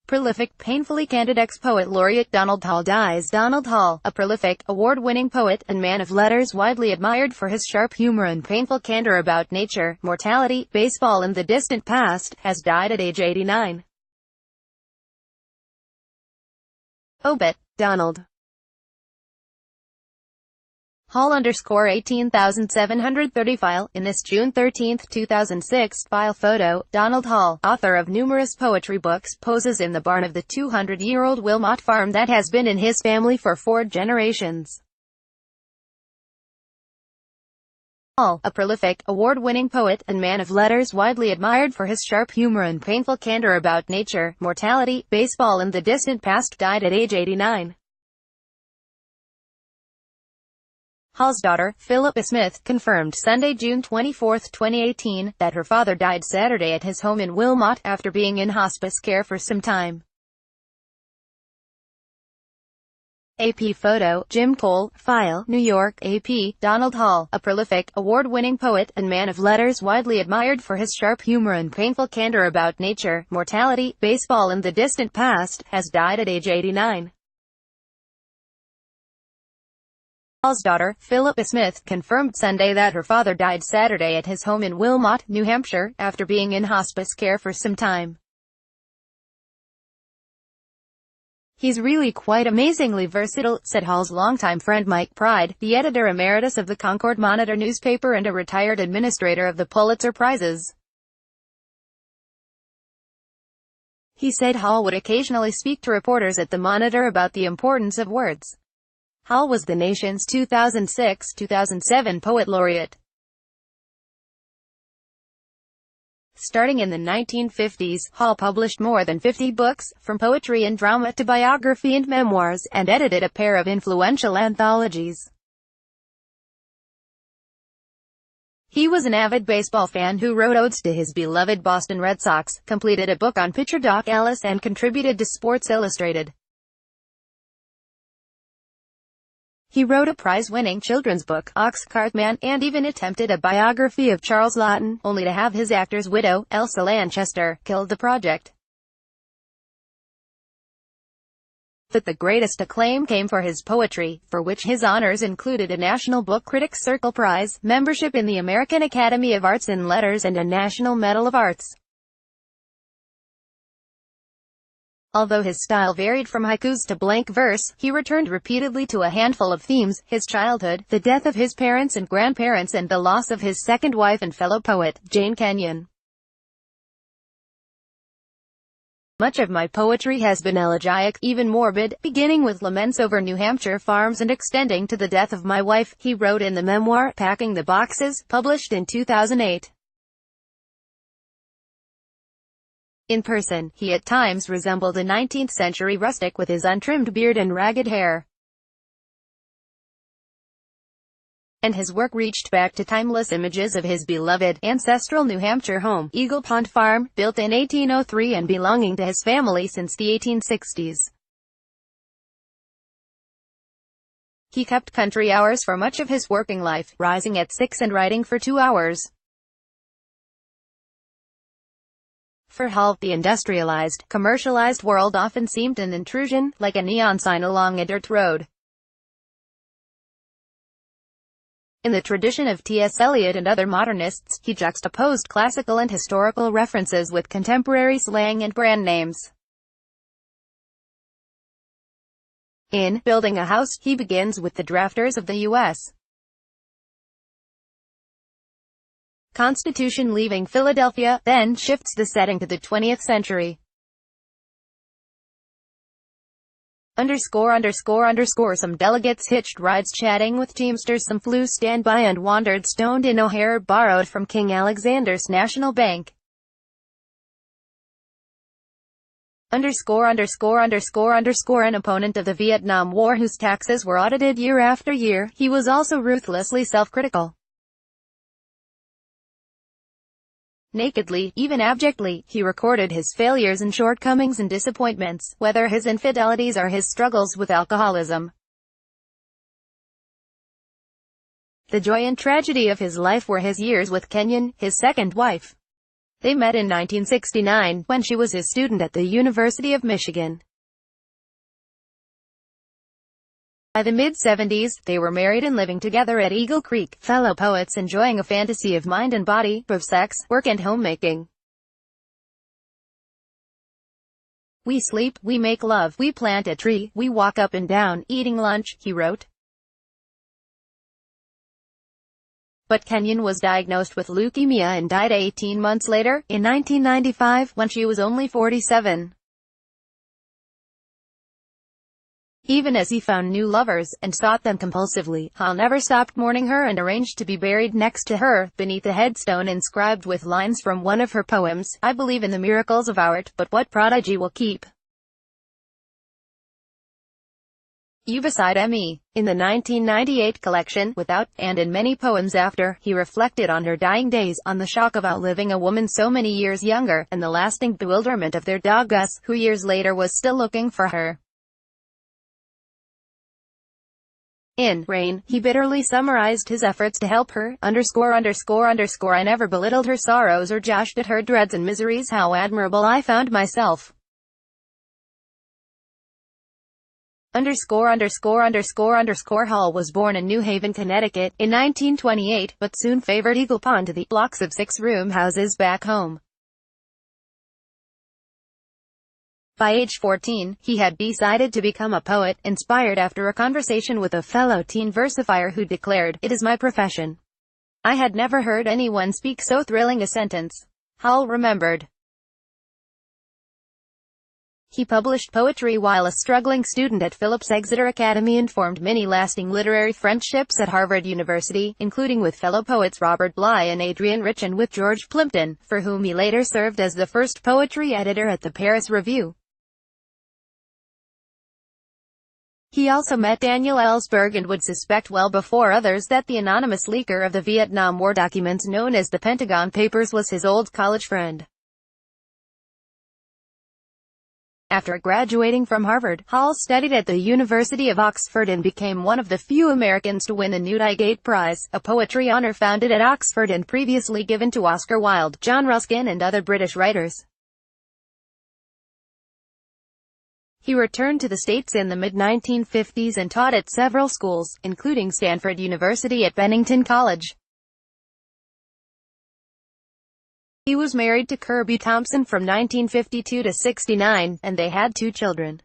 Prolific, painfully candid ex-poet laureate Donald Hall dies. Donald Hall, a prolific, award-winning poet and man of letters widely admired for his sharp humor and painful candor about nature, mortality, baseball and the distant past, has died at age 89. Obit. Donald Hall _18730 file. In this June 13, 2006 file photo, Donald Hall, author of numerous poetry books, poses in the barn of the 200-year-old Wilmot farm that has been in his family for 4 generations. Hall, a prolific, award-winning poet and man of letters widely admired for his sharp humor and painful candor about nature, mortality, baseball and the distant past, died at age 89. Hall's daughter, Philippa Smith, confirmed Sunday, June 24, 2018, that her father died Saturday at his home in Wilmot, after being in hospice care for some time. AP photo, Jim Cole, file, New York, AP. Donald Hall, a prolific, award-winning poet and man of letters widely admired for his sharp humor and painful candor about nature, mortality, baseball and the distant past, has died at age 89. Hall's daughter, Philippa Smith, confirmed Sunday that her father died Saturday at his home in Wilmot, New Hampshire, after being in hospice care for some time. "He's really quite amazingly versatile," said Hall's longtime friend Mike Pride, the editor emeritus of the Concord Monitor newspaper and a retired administrator of the Pulitzer Prizes. He said Hall would occasionally speak to reporters at the Monitor about the importance of words. Hall was the nation's 2006-2007 Poet Laureate. Starting in the 1950s, Hall published more than 50 books, from poetry and drama to biography and memoirs, and edited a pair of influential anthologies. He was an avid baseball fan who wrote odes to his beloved Boston Red Sox, completed a book on pitcher Doc Ellis and contributed to Sports Illustrated. He wrote a prize-winning children's book, Oxcart Man, and even attempted a biography of Charles Laughton, only to have his actor's widow, Elsa Lanchester, killed the project. But the greatest acclaim came for his poetry, for which his honors included a National Book Critics Circle Prize, membership in the American Academy of Arts and Letters and a National Medal of Arts. Although his style varied from haikus to blank verse, he returned repeatedly to a handful of themes: his childhood, the death of his parents and grandparents and the loss of his second wife and fellow poet, Jane Kenyon. "Much of my poetry has been elegiac, even morbid, beginning with laments over New Hampshire farms and extending to the death of my wife," he wrote in the memoir, Packing the Boxes, published in 2008. In person, he at times resembled a 19th-century rustic with his untrimmed beard and ragged hair. And his work reached back to timeless images of his beloved, ancestral New Hampshire home, Eagle Pond Farm, built in 1803 and belonging to his family since the 1860s. He kept country hours for much of his working life, rising at 6 and writing for 2 hours. For Hall, the industrialized, commercialized world often seemed an intrusion, like a neon sign along a dirt road. In the tradition of T.S. Eliot and other modernists, he juxtaposed classical and historical references with contemporary slang and brand names. In Building a House, he begins with the drafters of the U.S. Constitution leaving Philadelphia, then shifts the setting to the 20th century. Some delegates hitched rides chatting with teamsters, some flew standby and wandered stoned in O'Hare, borrowed from King Alexander's National Bank. An opponent of the Vietnam War whose taxes were audited year after year, he was also ruthlessly self-critical. Nakedly, even abjectly, he recorded his failures and shortcomings and disappointments, whether his infidelities or his struggles with alcoholism. The joy and tragedy of his life were his years with Kenyon, his second wife. They met in 1969, when she was his student at the University of Michigan. By the mid-70s, they were married and living together at Eagle Creek, fellow poets enjoying a fantasy of mind and body, of sex, work and homemaking. "We sleep, we make love, we plant a tree, we walk up and down, eating lunch," he wrote. But Kenyon was diagnosed with leukemia and died 18 months later, in 1995, when she was only 47. Even as he found new lovers, and sought them compulsively, Hall never stopped mourning her and arranged to be buried next to her, beneath a headstone inscribed with lines from one of her poems, "I believe in the miracles of art, but what prodigy will keep you beside me?" In the 1998 collection, Without, and in many poems after, he reflected on her dying days, on the shock of outliving a woman so many years younger, and the lasting bewilderment of their dog Gus, who years later was still looking for her. In Rain, he bitterly summarized his efforts to help her, "I never belittled her sorrows or joshed at her dreads and miseries. How admirable I found myself. Hall was born in New Haven, Connecticut, in 1928, but soon favored Eagle Pond to the blocks of six-room houses back home. By age 14, he had decided to become a poet, inspired after a conversation with a fellow teen versifier who declared, "It is my profession." "I had never heard anyone speak so thrilling a sentence," Hall remembered. He published poetry while a struggling student at Phillips Exeter Academy and formed many lasting literary friendships at Harvard University, including with fellow poets Robert Bly and Adrian Rich, and with George Plimpton, for whom he later served as the first poetry editor at the Paris Review. He also met Daniel Ellsberg and would suspect well before others that the anonymous leaker of the Vietnam War documents known as the Pentagon Papers was his old college friend. After graduating from Harvard, Hall studied at the University of Oxford and became one of the few Americans to win the Newdigate Prize, a poetry honor founded at Oxford and previously given to Oscar Wilde, John Ruskin and other British writers. He returned to the States in the mid-1950s and taught at several schools, including Stanford University at Bennington College. He was married to Kirby Thompson from 1952 to 69, and they had 2 children.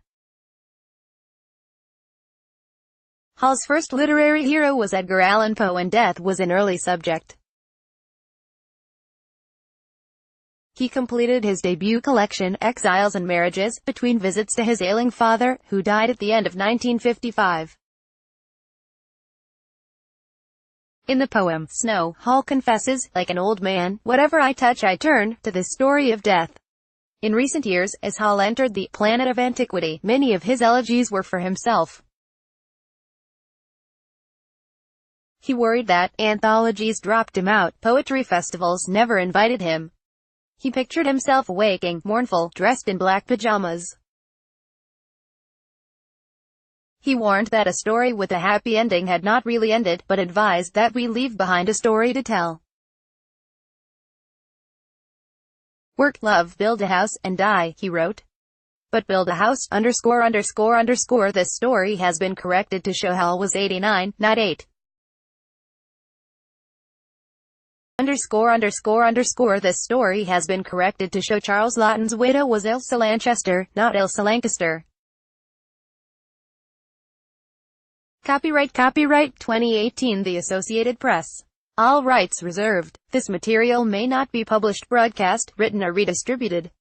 Hall's first literary hero was Edgar Allan Poe, and death was an early subject. He completed his debut collection, Exiles and Marriages, between visits to his ailing father, who died at the end of 1955. In the poem, Snow, Hall confesses, "Like an old man, whatever I touch I turn to the story of death." In recent years, as Hall entered the planet of antiquity, many of his elegies were for himself. He worried that anthologies dropped him out, poetry festivals never invited him. He pictured himself waking, mournful, dressed in black pajamas. He warned that a story with a happy ending had not really ended, but advised that we leave behind a story to tell. "Work, love, build a house, and die," he wrote. But build a house, this story has been corrected to show Hall was 89, not 8. This story has been corrected to show Charles Laughton's widow was Elsa Lanchester, not Elsa Lancaster. Copyright 2018 The Associated Press. All rights reserved. This material may not be published, broadcast, written or redistributed.